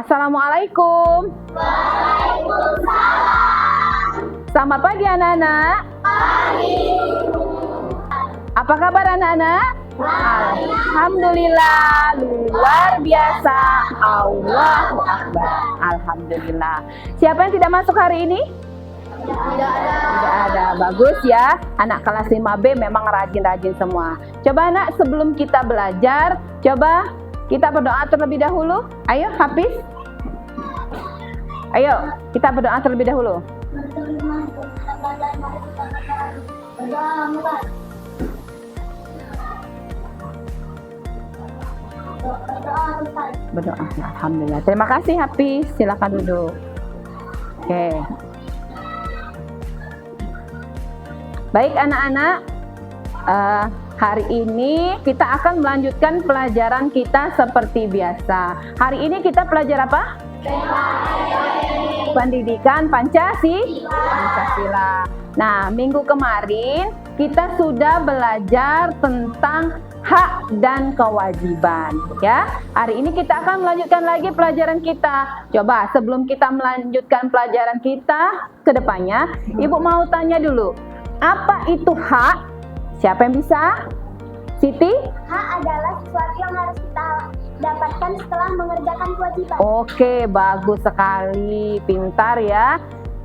Assalamualaikum. Selamat pagi anak-anak. Apa kabar anak-anak? Alhamdulillah, luar biasa. Allahu Akbar. Alhamdulillah. Siapa yang tidak masuk hari ini? Tidak ada. Bagus ya. Anak kelas 5B memang rajin-rajin semua. Coba anak, sebelum kita belajar, coba kita berdoa terlebih dahulu. Ayo Hafiz. Ayo, kita berdoa terlebih dahulu. Berdoa. Alhamdulillah. Terima kasih Hafiz. Silakan duduk. Oke. Baik anak-anak, hari ini kita akan melanjutkan pelajaran kita seperti biasa. Hari ini kita belajar apa? Pendidikan Pancasila. Nah, minggu kemarin kita sudah belajar tentang hak dan kewajiban, ya. Hari ini kita akan melanjutkan lagi pelajaran kita. Coba sebelum kita melanjutkan pelajaran kita ke depannya, Ibu mau tanya dulu. Apa itu hak? Siapa yang bisa? Siti? Hak adalah sesuatu yang harus kita dapatkan setelah mengerjakan kewajiban. Oke, bagus sekali. Pintar ya.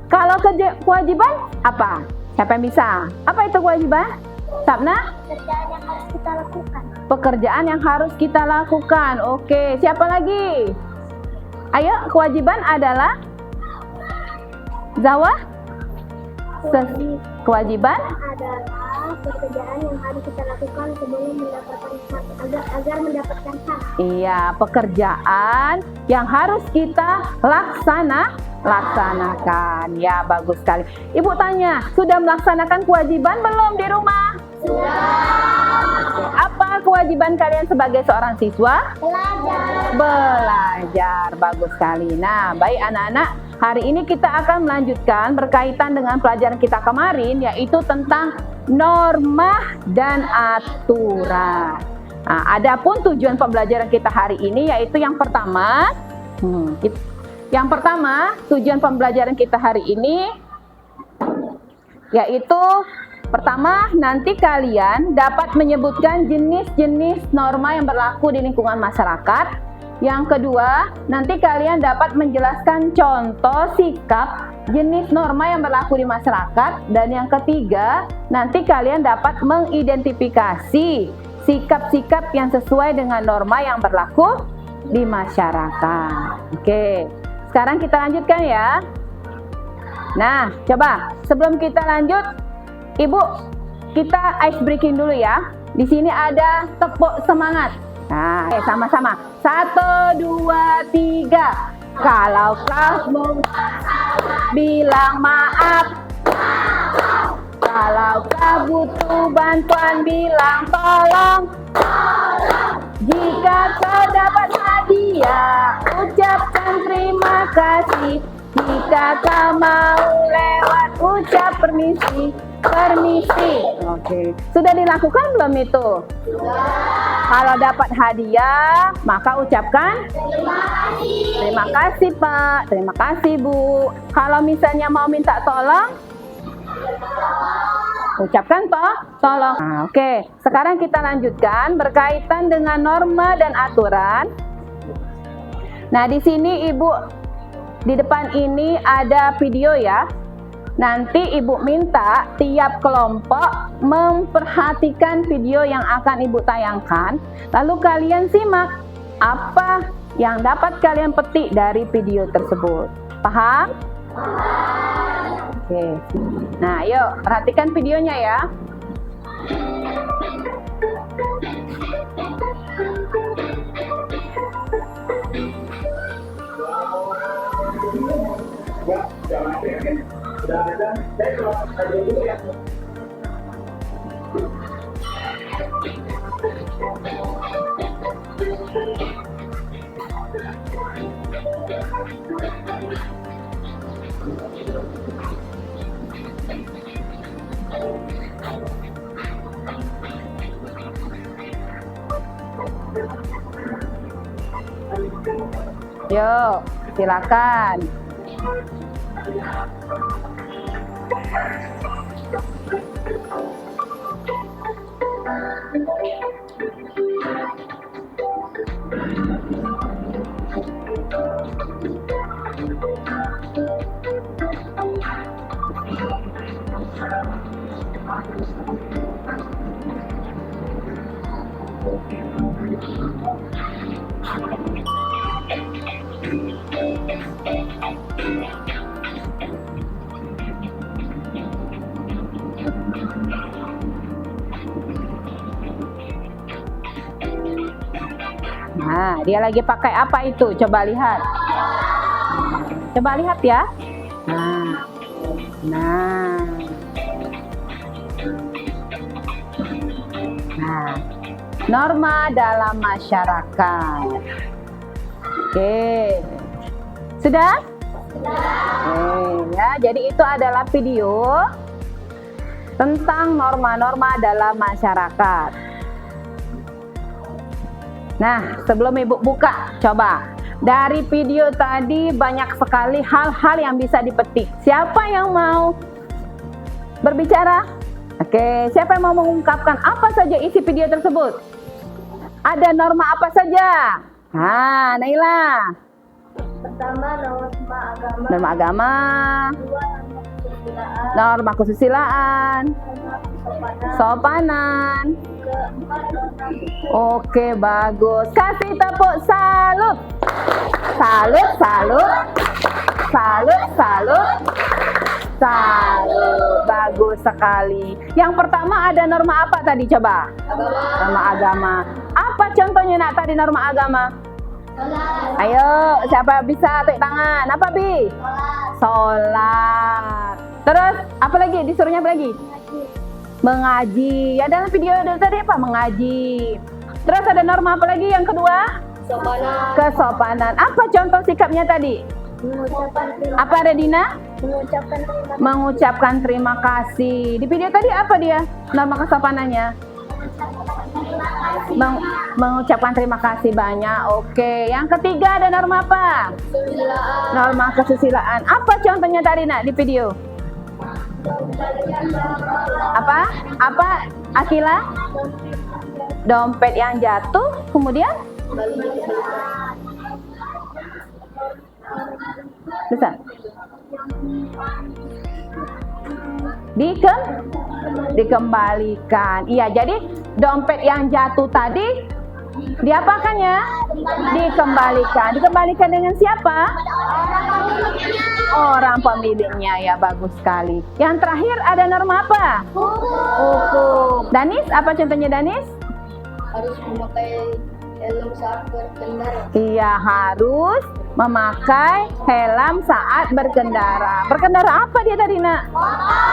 Kalau kewajiban apa? Siapa yang bisa? Apa itu kewajiban? Sabna? Pekerjaan yang harus kita lakukan. Pekerjaan yang harus kita lakukan. Oke, siapa lagi? Ayo, kewajiban adalah Zawa? Kewajiban Adalah pekerjaan yang harus kita lakukan sebelum mendapatkan hak, agar mendapatkan hak. Iya, pekerjaan yang harus kita laksanakan. Ya, bagus sekali. Ibu tanya, sudah melaksanakan kewajiban belum di rumah? Sudah. Apa kewajiban kalian sebagai seorang siswa? Belajar. Bagus sekali. Nah, baik anak-anak, hari ini kita akan melanjutkan berkaitan dengan pelajaran kita kemarin, yaitu tentang norma dan aturan. Nah, adapun tujuan pembelajaran kita hari ini yaitu yang pertama, tujuan pembelajaran kita hari ini yaitu pertama, nanti kalian dapat menyebutkan jenis-jenis norma yang berlaku di lingkungan masyarakat. Yang kedua, nanti kalian dapat menjelaskan contoh sikap jenis norma yang berlaku di masyarakat. Dan yang ketiga, nanti kalian dapat mengidentifikasi sikap-sikap yang sesuai dengan norma yang berlaku di masyarakat. Oke, sekarang kita lanjutkan ya. Nah, coba sebelum kita lanjut, Ibu, kita ice breaking dulu ya. Di sini ada tepuk semangat. Nah, sama-sama. 1, 2, 3. Kalau kamu bilang maaf. Kalau kau butuh bantuan, bilang tolong. Jika kau dapat hadiah, ucapkan terima kasih. Jika kau mau lewat, ucap permisi. Oke. Sudah dilakukan belum itu? Sudah. Kalau dapat hadiah, maka ucapkan terima kasih Pak, terima kasih Bu. Kalau misalnya mau minta tolong, ucapkan tolong. Nah, oke. Sekarang kita lanjutkan berkaitan dengan norma dan aturan. Nah, di sini Ibu, di depan ini ada video ya. Nanti Ibu minta tiap kelompok memperhatikan video yang akan Ibu tayangkan. Lalu kalian simak apa yang dapat kalian petik dari video tersebut. Paham? Oke. Nah, yuk perhatikan videonya ya. Yuk, silakan. Nah, dia lagi pakai apa itu? Coba lihat. Coba lihat ya. Nah. Norma dalam masyarakat. Oke. Sudah? Oke, ya, jadi itu adalah video tentang norma-norma dalam masyarakat. Nah, sebelum Ibu buka, coba. Dari video tadi banyak sekali hal-hal yang bisa dipetik. Siapa yang mau berbicara? Oke, siapa yang mau mengungkapkan apa saja isi video tersebut? Ada norma apa saja? Nah, Naila. Pertama, norma agama. Norma agama. Kedua, Norma norma kesusilaan. kesusilaan. Norma kesopanan. Sopanan. Keempat, norma hukum. Oke, bagus. Kasih tepuk salut. Salut, salut. Salut, salut. Salut. Bagus sekali. Yang pertama ada norma apa tadi coba? Norma agama. Apa contohnya nak tadi norma agama? Ayo, siapa bisa tepuk tangan? Apa Bi? Sholat. Terus apa lagi? Disuruhnya apa lagi? Mengaji. Ya dalam video tadi apa? Mengaji. Terus ada norma apa lagi yang kedua? Sopanan. Kesopanan. Apa contoh sikapnya tadi? Mengucapkan terima Apa ada Dina? Mengucapkan terima kasih. Mengucapkan terima kasih. Di video tadi apa dia? Norma kesopanannya? Mengucapkan terima kasih banyak. Oke. Yang ketiga ada norma apa? Kesusilaan. Norma kesusilaan. Apa contohnya tadi nak di video? Apa? Apa? Akila? Dompet yang jatuh. Kemudian? Bisa? Dikembalikan. Iya, jadi dompet yang jatuh tadi diapakannya? Dikembalikan. Dikembalikan dengan siapa? Orang pemiliknya. Ya, bagus sekali. Yang terakhir ada norma apa? Hukum. Danis, apa contohnya Danis? Harus memakai helm saat berkendara. Iya, harus memakai helm saat berkendara. Berkendara apa dia tadi, nak?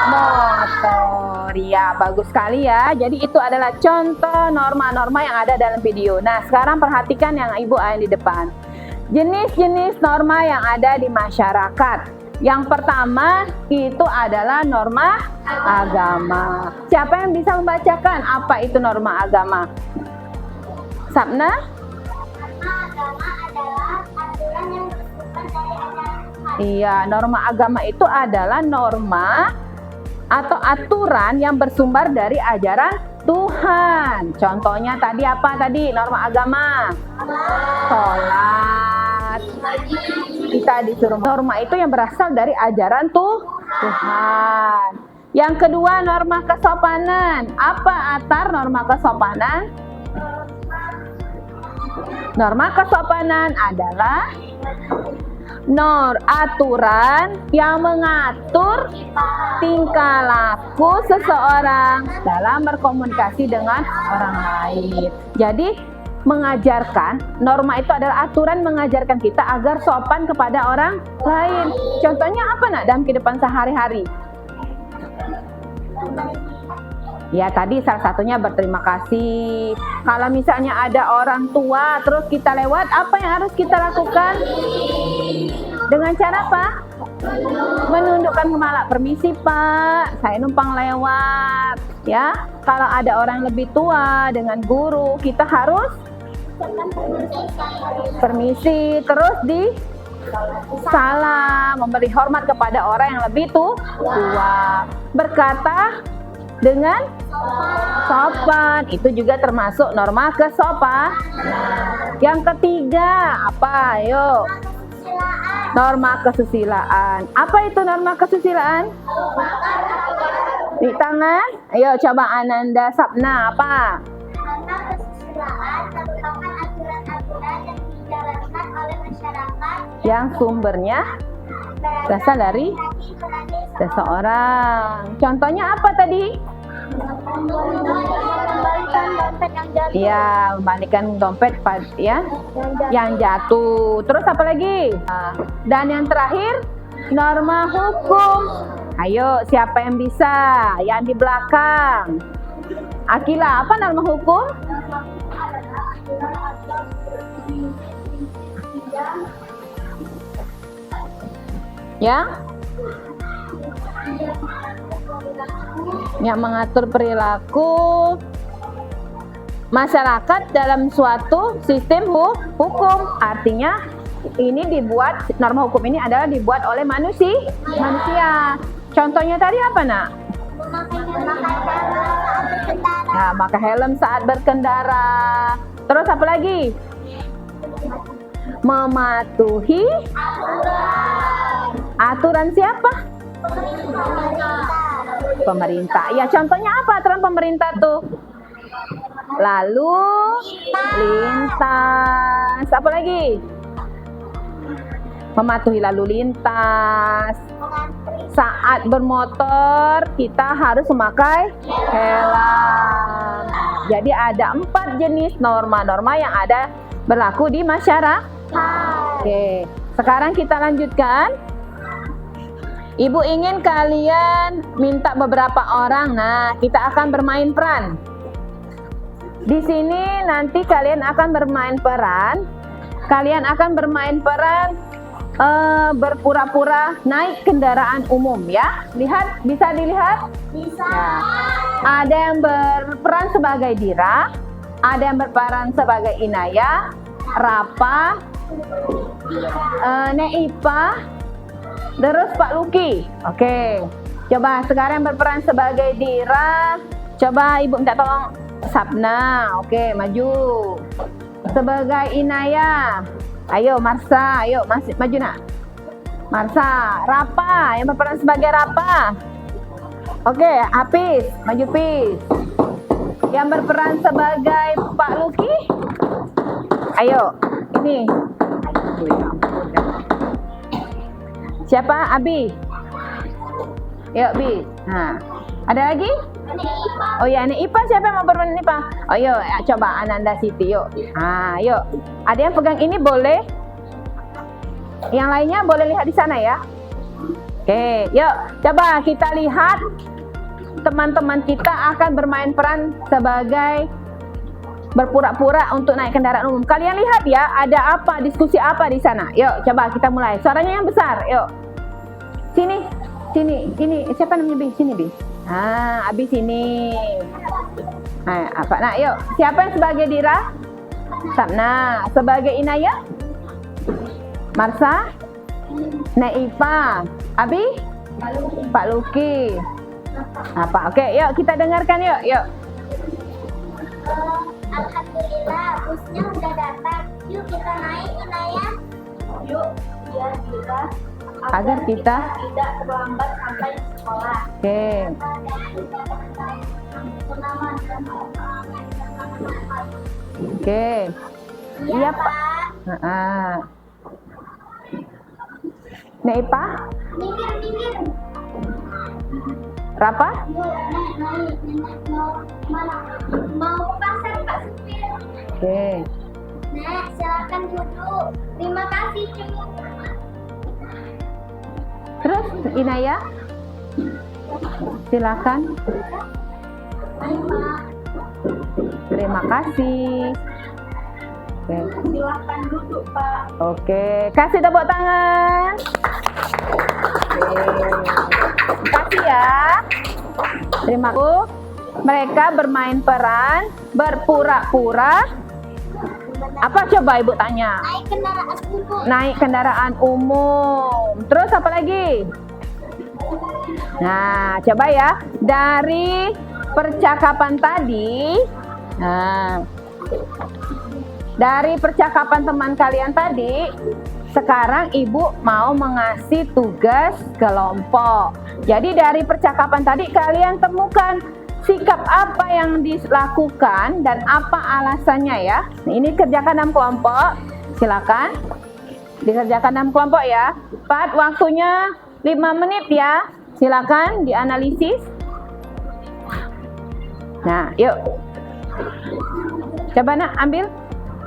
Motor. Ya, bagus sekali ya. Jadi itu adalah contoh norma-norma yang ada dalam video. Nah, sekarang perhatikan yang Ibu ada di depan. Jenis-jenis norma yang ada di masyarakat. Yang pertama itu adalah norma agama. Siapa yang bisa membacakan apa itu norma agama? Sabna? Agama adalah aturan yang bersumber dari ajaran Tuhan. Iya, norma agama itu adalah norma atau aturan yang bersumber dari ajaran Tuhan. Contohnya tadi apa tadi? Norma agama. Sholat. Kita disuruh norma itu yang berasal dari ajaran Tuhan. Yang kedua norma kesopanan. Apa atar norma kesopanan? Norma kesopanan adalah aturan yang mengatur tingkah laku seseorang dalam berkomunikasi dengan orang lain. Jadi mengajarkan, norma itu adalah aturan mengajarkan kita agar sopan kepada orang lain. Contohnya apa nak dalam kehidupan sehari-hari? Ya tadi salah satunya berterima kasih. Kalau misalnya ada orang tua terus kita lewat, apa yang harus kita lakukan? Dengan cara apa? Menundukkan kepala. Permisi Pak, saya numpang lewat. Ya, kalau ada orang lebih tua dengan guru, kita harus Permisi, terus di salam, memberi hormat kepada orang yang lebih tua. Berkata dengan sopan, itu juga termasuk norma kesopan. Yang ketiga apa? Ayo. Norma kesusilaan. Apa itu norma kesusilaan? Di tangan. Ayo coba Ananda Sapna apa? Norma kesusilaan merupakan aturan-aturan yang dijalankan oleh masyarakat Yang sumbernya berasal dari seseorang. Contohnya apa tadi? Mengembalikan dompet yang jatuh. Ya, membalikan dompet ya yang jatuh. Terus apa lagi? Dan yang terakhir, norma hukum. Ayo, siapa yang bisa? Yang di belakang. Akila, apa norma hukum? Yang mengatur perilaku masyarakat dalam suatu sistem hukum. Artinya ini dibuat, norma hukum ini adalah dibuat oleh manusia. Contohnya tadi apa, Nak? Nah, maka helm saat berkendara. Terus apa lagi? Mematuhi aturan siapa? Pemerintah. Ya, contohnya apa aturan pemerintah tuh? Lalu lintas. Apa lagi? Mematuhi lalu lintas. Saat bermotor kita harus memakai helm. Jadi ada 4 jenis norma-norma yang ada berlaku di masyarakat. Oke, sekarang kita lanjutkan. Ibu ingin kalian minta beberapa orang. Nah, kita akan bermain peran. Di sini nanti kalian akan bermain peran. Kalian akan bermain peran berpura-pura naik kendaraan umum ya. Lihat, bisa dilihat? Bisa. Ya. Ada yang berperan sebagai Dira, ada yang berperan sebagai Inaya, Rapa, Neipa, terus Pak Luki. Oke. Coba sekarang yang berperan sebagai Dira, coba Ibu minta tolong Sapna. Oke, maju. Sebagai Inaya, ayo Marsa, ayo maju nak. Marsa, Rapa, yang berperan sebagai Rapa. Oke, Apis, maju Pis. Yang berperan sebagai Pak Luki, ayo, ini. Siapa? Abi. Yuk, Bi. Nah, ada lagi? Oh ya, ini Ipa, siapa yang mau berperan Ipa? Oh yuk, coba Ananda Siti, yuk. Ah, yuk. Ada yang pegang ini boleh? Yang lainnya boleh lihat di sana ya. Oke, yuk. Coba kita lihat teman-teman kita akan bermain peran sebagai berpura-pura untuk naik kendaraan umum. Kalian lihat ya, ada apa, diskusi apa di sana. Yuk, coba kita mulai. Suaranya yang besar, yuk. Sini, ini siapa namanya Bi? Sini Bi. Ah, Abi sini. Nah, apa nak? Yuk, siapa yang sebagai Dira? Sapna. Sebagai Inaya? Marsa? Neipa. Abi? Pak Luki. Apa? Oke, yuk kita dengarkan yuk. Yuk. Alhamdulillah, busnya udah datang. Yuk kita naik, Inaya. Yuk, biar kita Agar kita tidak terlambat sampai sekolah. Oke. Oke. Iya, Pak. Heeh. Neipa? Minggir. Rapa? Naik. Mau mana? Mau ke pasar, Pak Supir. Oke. Nek, silakan duduk. Terima kasih, Cuk. Terus Inaya? Silakan. Terima kasih. Oke. Silakan duduk, Pak. Oke, kasih tepuk tangan. Oke. Kasih ya. Terima kasih. Mereka bermain peran berpura-pura Apa coba ibu tanya? Naik kendaraan umum. Naik kendaraan umum. Terus apa lagi? Nah, coba ya. Dari percakapan tadi, dari percakapan teman kalian tadi, sekarang ibu mau mengasih tugas kelompok. Jadi dari percakapan tadi kalian temukan sikap apa yang dilakukan dan apa alasannya ya. Ini kerjakan dalam kelompok. Silakan dikerjakan dalam kelompok ya. Waktunya 5 menit ya. Silakan dianalisis. Nah, yuk. Coba nak ambil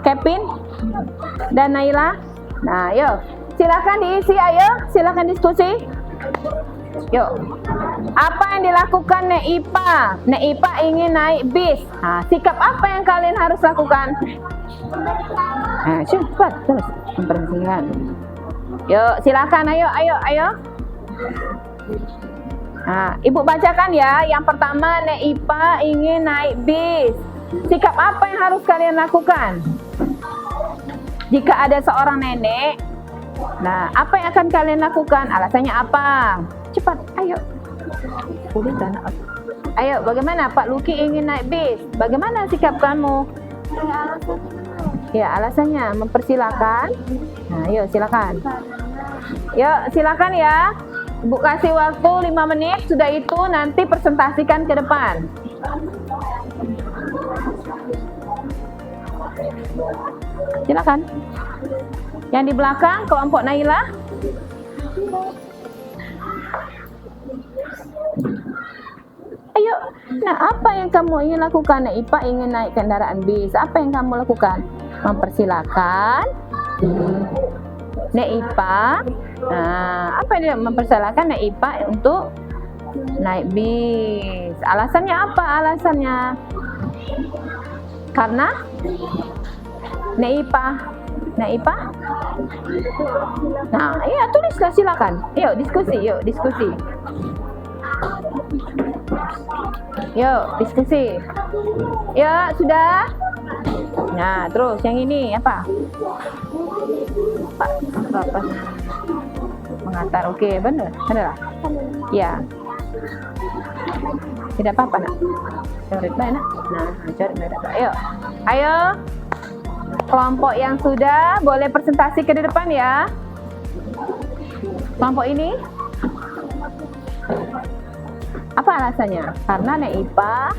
Kevin dan Naila. Nah, yuk. Silakan diisi, ayo. Silakan diskusi. Yuk. Apa yang dilakukan Nek Ipa? Nek Ipa ingin naik bis. Nah, sikap apa yang kalian harus lakukan? Nah, cepat terus memperhatikan. Yuk, silakan, ayo. Nah, ibu bacakan ya. Yang pertama, Nek Ipa ingin naik bis. Sikap apa yang harus kalian lakukan? Jika ada seorang nenek, nah, apa yang akan kalian lakukan? Alasannya apa? Cepat, ayo. Ayo, bagaimana Pak Luki ingin naik bis? Bagaimana sikap kamu? Ya, alasannya mempersilahkan. Nah, yuk silakan. Yuk, silakan ya. Ibu kasih waktu 5 menit. Sudah itu nanti presentasikan ke depan. Silakan. Yang di belakang kelompok Naila. Ayo. Nah, apa yang kamu ingin lakukan? Nek Ipa ingin naik kendaraan bis. Apa yang kamu lakukan? Mempersilahkan Nek Ipa. Nah, apa yang mempersilahkan Nek Ipa untuk naik bis? Alasannya apa? Alasannya karena Nek Ipa. Nah, iya tulislah silakan. Yuk diskusi. Yuk diskusi. Ya, sudah. Nah, terus yang ini apa? Apa? Mengantar. Oke, benar lah. Ya. Tidak apa-apa, nak. Coret baik, nak. Nah, coret baik. Ayo. Kelompok yang sudah boleh presentasi ke depan ya. Kelompok ini. Apa alasannya? Karena Nek Ipa,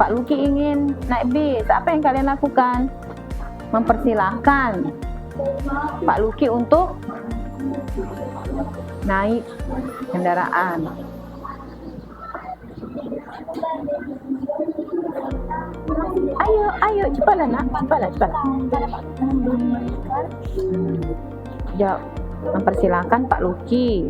Pak Luki ingin naik bis. Apa yang kalian lakukan? Mempersilahkan Pak Luki untuk naik kendaraan. Ayo, cepatlah nak, cepatlah. Jawab, mempersilahkan Pak Luki.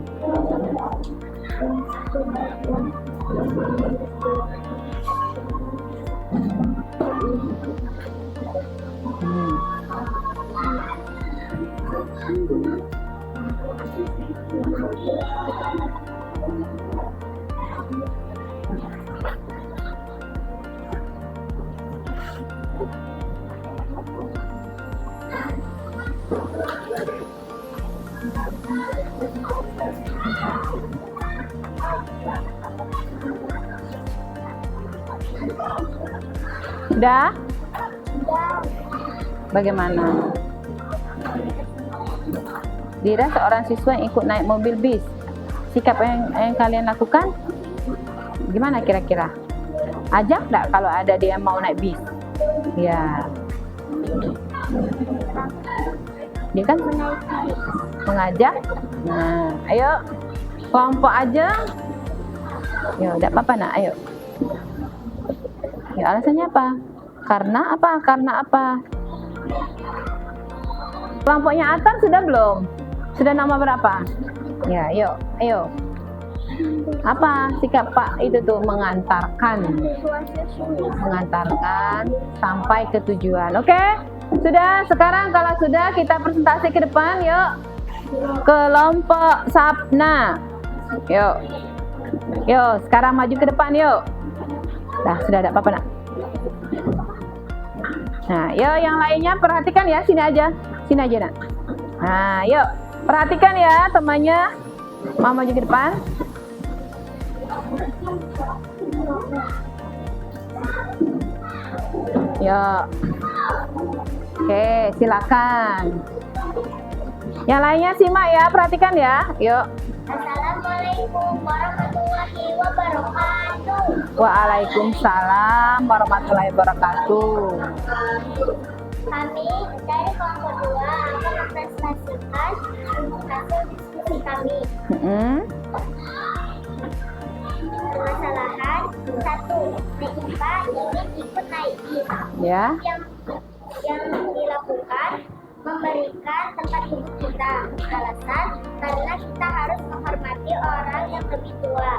Sudah? Bagaimana? Dira seorang siswa yang ikut naik mobil bis. Sikap yang kalian lakukan? Gimana kira-kira? Ajak enggak kalau ada dia mau naik bis? Ya. Dia kan mengajak. Nah, ayo kelompok aja. Ya, enggak apa-apa nak, ayo. Ya, alasannya apa? Karena apa? Kelompoknya Atar sudah belum? Sudah nama berapa? Ya, ayo. Apa sikap Pak itu tuh? Mengantarkan sampai ke tujuan. Oke? Sudah, sekarang kalau sudah kita presentasi ke depan, yuk. Kelompok Sapna. Yuk, sekarang maju ke depan, yuk. Dah, sudah ada apa-apa nak? Nah, yuk yang lainnya perhatikan ya, sini aja nak. Nah, yuk perhatikan ya temannya. Mama maju ke depan. Yuk. Oke, silakan. Yang lainnya simak ya, perhatikan ya. Yuk. Assalamualaikum warahmatullahi wabarakatuh. Waalaikumsalam warahmatullahi wabarakatuh. Kami dari kelompok 2 akan mempresentasikan hasil diskusi kami. Permasalahan 1. Neipa ingin ikut naik bis. Ya. Yang dilakukan memberikan tempat duduk kita. Alasan karena kita harus menghormati orang yang lebih tua.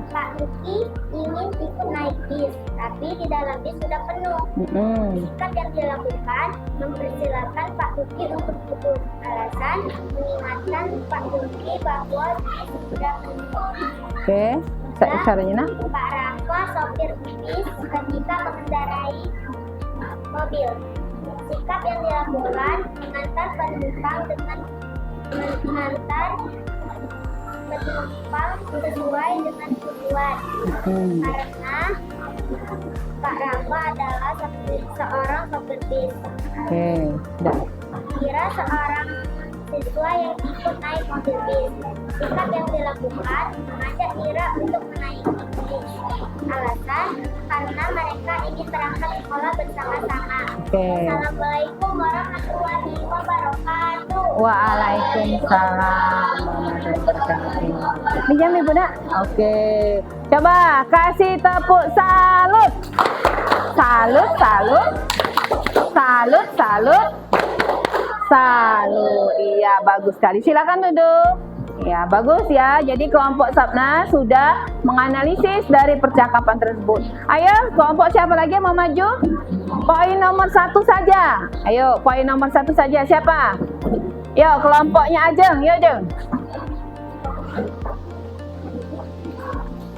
Pak Luki ingin ikut naik bis, tapi di dalam bis sudah penuh. Sikap yang dilakukan mempersilahkan Pak Luki untuk duduk. Alasan mengingatkan Pak Luki bahwa bis sudah penuh. Oke, caranya nak. Pak Rafa sopir bis ketika mengendarai mobil. Sikap yang dilakukan mengantar penumpang sesuai dengan tujuan. Karena Pak Rafa adalah seorang sopir bis. Oke, sudah. Kira seorang siswa yang ikut naik mobil bis. Sikap yang dilakukan mengajak Ira untuk menaiki bis. Alasan karena mereka ingin berangkat sekolah bersama-sama. Assalamualaikum warahmatullahi wabarakatuh. Waalaikumsalam warahmatullahi wabarakatuh. Pinjam ibu nak. Oke, coba kasih tepuk salut. Salut, salut. Salut, salut. Salut. Iya, bagus sekali. Silakan duduk. Ya, bagus ya. Jadi kelompok Sabna sudah menganalisis dari percakapan tersebut. Ayo, kelompok siapa lagi yang mau maju? Poin nomor 1 saja. Ayo, poin nomor 1 saja. Siapa? Yuk, kelompoknya Ajeng. Yuk, Ajeng.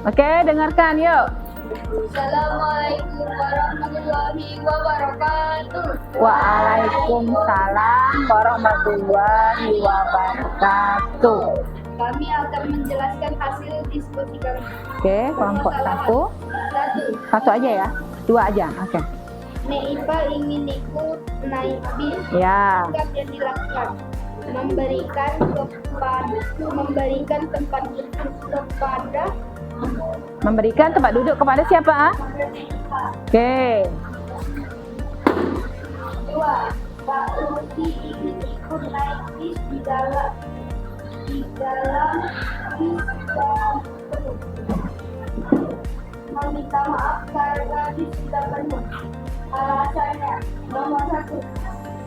Oke, dengarkan yuk. Assalamualaikum warahmatullahi wabarakatuh. Waalaikumsalam warahmatullahi wabarakatuh. Kami akan menjelaskan hasil diskusi kami. Oke, kelompok 1. 1 aja ya. 2 aja. Oke. Neipa ingin ikut naik bis. Ya. Sikap yang dilakukan memberikan tempat duduk kepada siapa? Oke. 2. Pak Luki ingin ikut naik bis di dalam bis dan penuh. Meminta maaf karena bis sudah penuh. Alasannya nomor 1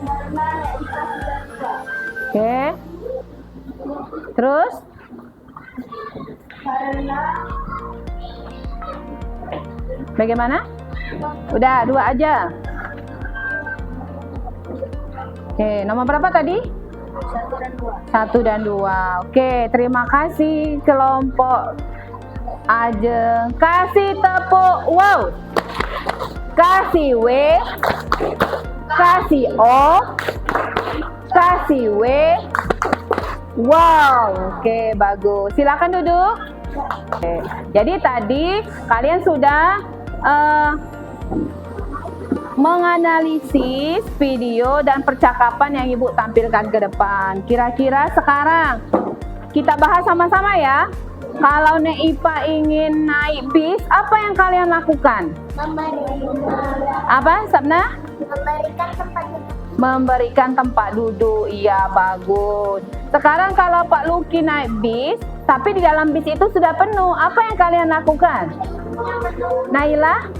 karena Neipa sudah tua. Oke. Terus? Karena Bagaimana? Udah 2 aja. Oke, nomor berapa tadi? 1 dan 2. Oke, terima kasih kelompok Ajeng. Kasih tepuk wow. Kasih W. Kasih O. Kasih W. Wow. Oke, bagus. Silakan duduk. Oke. Jadi tadi kalian sudah menganalisis video dan percakapan yang Ibu tampilkan ke depan. Kira-kira sekarang kita bahas sama-sama ya. Kalau Neipa ingin naik bis, apa yang kalian lakukan? Apa, Sabna? Memberikan tempat duduk. Iya, bagus. Sekarang kalau Pak Luki naik bis, tapi di dalam bis itu sudah penuh, apa yang kalian lakukan? Naila?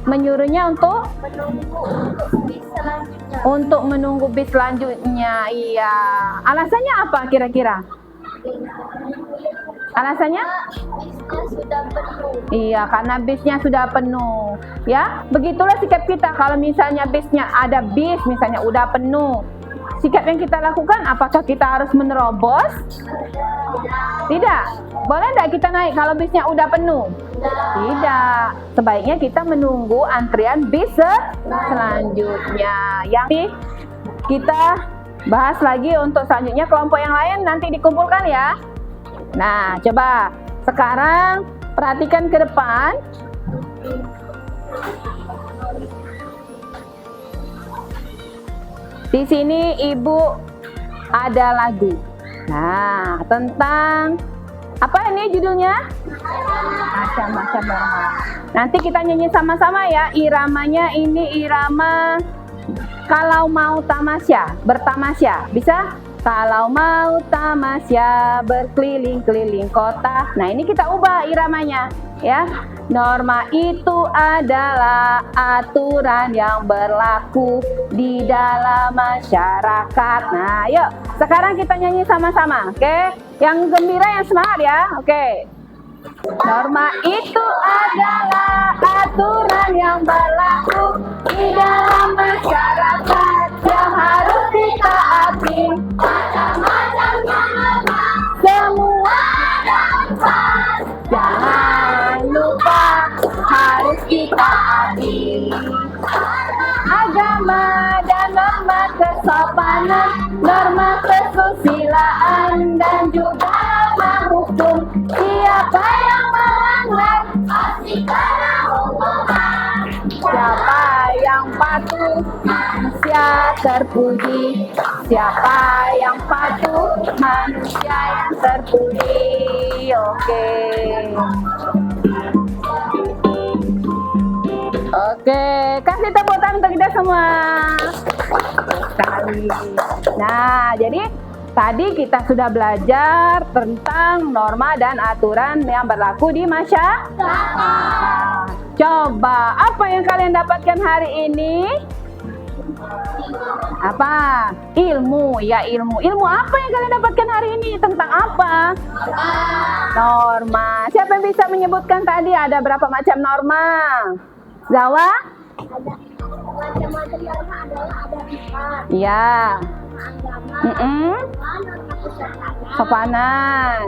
Menyuruhnya untuk menunggu bis selanjutnya. Iya. Alasannya apa kira-kira? Alasannya? Bisnya sudah penuh. Iya, karena bisnya sudah penuh. Ya, begitulah sikap kita. Kalau misalnya bisnya ada bis, misalnya udah penuh, sikap yang kita lakukan, apakah kita harus menerobos? Tidak. Boleh nggak kita naik kalau bisnya udah penuh? Tidak. Sebaiknya kita menunggu antrian bis selanjutnya. Yang kita bahas lagi untuk selanjutnya kelompok yang lain nanti dikumpulkan ya. Nah, coba sekarang perhatikan ke depan. Di sini Ibu ada lagu. Nah, tentang apa ini judulnya? Macam-macam norma. Nanti kita nyanyi sama-sama ya. Iramanya ini irama kalau mau tamasya, bertamasya. Bisa? Kalau mau tamasya berkeliling-keliling kota. Nah, ini kita ubah iramanya ya. Norma itu adalah aturan yang berlaku di dalam masyarakat. Nah, yuk sekarang kita nyanyi sama-sama. Oke? Yang gembira, yang semangat ya. Oke. Norma itu adalah aturan yang berlaku di dalam masyarakat yang harus ditaati. Macam-macamnya norma, semua dapat. Jangan lupa harus ditaati. Agama dan norma kesopanan, norma kesusilaan dan juga norma hukum. Siapa yang melanggar pasti kena hukuman. Siapa yang patuh manusia terpuji. Siapa yang patuh manusia yang terpuji. Oke. Oke, kasih tepuk tangan untuk kita semua. Sekali. Nah, jadi tadi kita sudah belajar tentang norma dan aturan yang berlaku di masyarakat. Coba, apa yang kalian dapatkan hari ini? Apa? Ilmu, ya ilmu. Ilmu apa yang kalian dapatkan hari ini? Tentang apa? Norma. Siapa yang bisa menyebutkan tadi ada berapa macam norma? Zawa? Macam-macam norma adalah ada 4. Iya. Agama, norma kesopanan, Sopanan.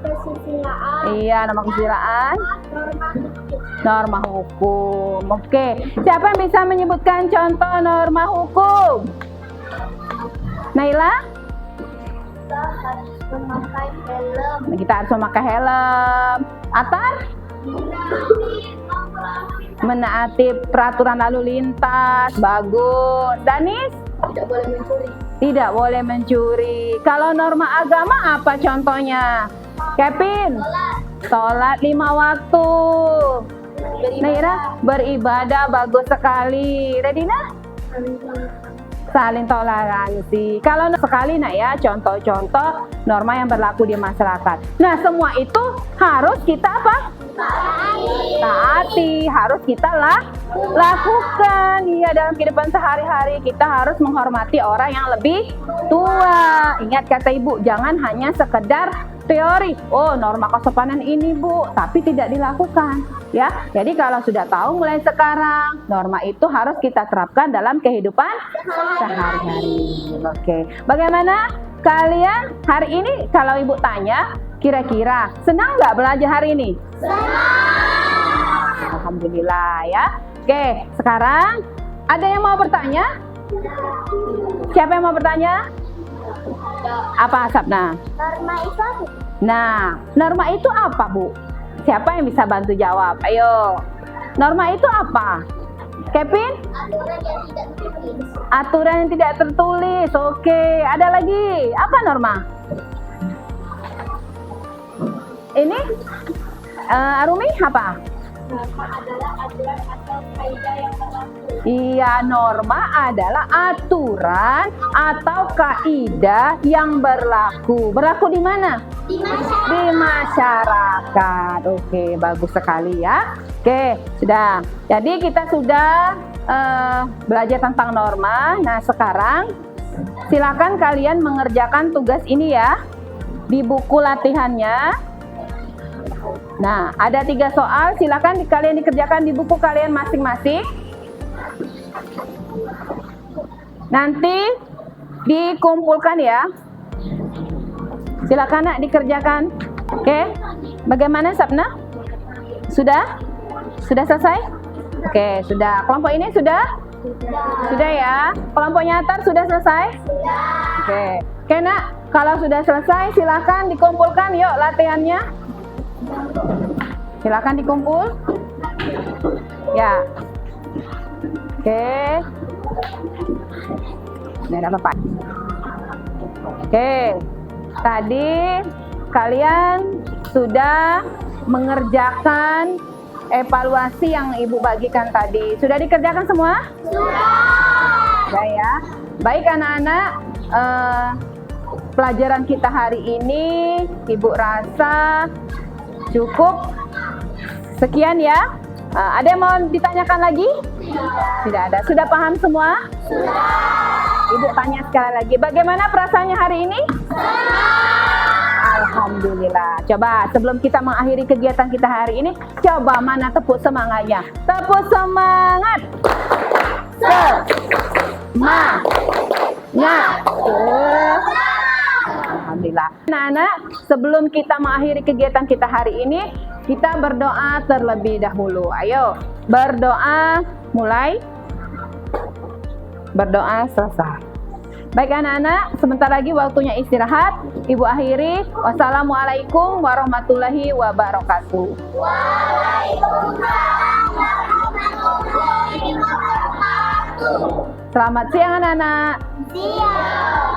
kesusilaan, Iya, nama kesusilaan. norma hukum. Norma hukum. Oke. Siapa yang bisa menyebutkan contoh norma hukum? Naila? Kita harus memakai helm. Kita harus memakai helm. Atar? Menaati peraturan lalu lintas. Bagus. Danis? Tidak boleh mencuri. Tidak boleh mencuri. Kalau norma agama apa contohnya? Kevin? Sholat 5 waktu. Naira? Beribadah. Bagus sekali. Redina? Saling toleransi. Kalau sekali nak ya, contoh-contoh norma yang berlaku di masyarakat. Nah, semua itu harus kita apa? Taati, harus kita lakukan. Iya, dalam kehidupan sehari-hari kita harus menghormati orang yang lebih tua. Ingat kata Ibu, jangan hanya sekedar teori. Oh, norma kesopanan ini Bu, tapi tidak dilakukan. Ya, jadi kalau sudah tahu mulai sekarang, norma itu harus kita terapkan dalam kehidupan sehari-hari. Oke, bagaimana kalian hari ini? Kalau Ibu tanya, kira-kira senang nggak belajar hari ini? Senang. Alhamdulillah ya. Oke, sekarang ada yang mau bertanya? Siapa yang mau bertanya? Apa Sabna? Norma itu apa? Nah, norma itu apa Bu? Siapa yang bisa bantu jawab? Ayo. Norma itu apa? Kevin? Aturan yang tidak tertulis. Aturan yang tidak tertulis. Oke, ada lagi. Apa norma? Ini? Arumi apa? Norma adalah aturan atau kaidah yang berlaku. Iya, norma adalah aturan atau kaidah yang berlaku. Berlaku di mana? Di masyarakat. Di masyarakat. Oke, bagus sekali ya. Oke, sudah. Jadi kita sudah belajar tentang norma. Nah, sekarang silakan kalian mengerjakan tugas ini ya di buku latihannya. Nah, ada 3 soal. Silakan kalian dikerjakan di buku kalian masing-masing. Nanti dikumpulkan ya. Silakan nak dikerjakan. Oke, bagaimana Sapna? Sudah? Sudah selesai? Oke, sudah. Kelompok ini sudah? Sudah ya. Kelompoknya Atar sudah selesai? Oke. Oke nak, kalau sudah selesai silakan dikumpulkan yuk latihannya. Silakan dikumpul. Ya. Oke. Ini ada apa? Oke. Tadi kalian sudah mengerjakan evaluasi yang Ibu bagikan tadi. Sudah dikerjakan semua? Sudah ya. Baik anak-anak, pelajaran kita hari ini Ibu rasa cukup sekian ya. Ada yang mau ditanyakan lagi? Tidak ada. Sudah paham semua? Sudah. Ibu tanya sekali lagi, bagaimana perasaannya hari ini? Alhamdulillah. Coba sebelum kita mengakhiri kegiatan kita hari ini, coba mana tepuk semangatnya? Tepuk semangat. Semangat. Alhamdulillah. Anak-anak, sebelum kita mengakhiri kegiatan kita hari ini, kita berdoa terlebih dahulu. Ayo, berdoa mulai. Berdoa selesai. Baik anak-anak, sebentar lagi waktunya istirahat. Ibu akhiri. Wassalamualaikum warahmatullahi wabarakatuh. Waalaikumsalam warahmatullahi wabarakatuh. Selamat siang anak-anak. Siang.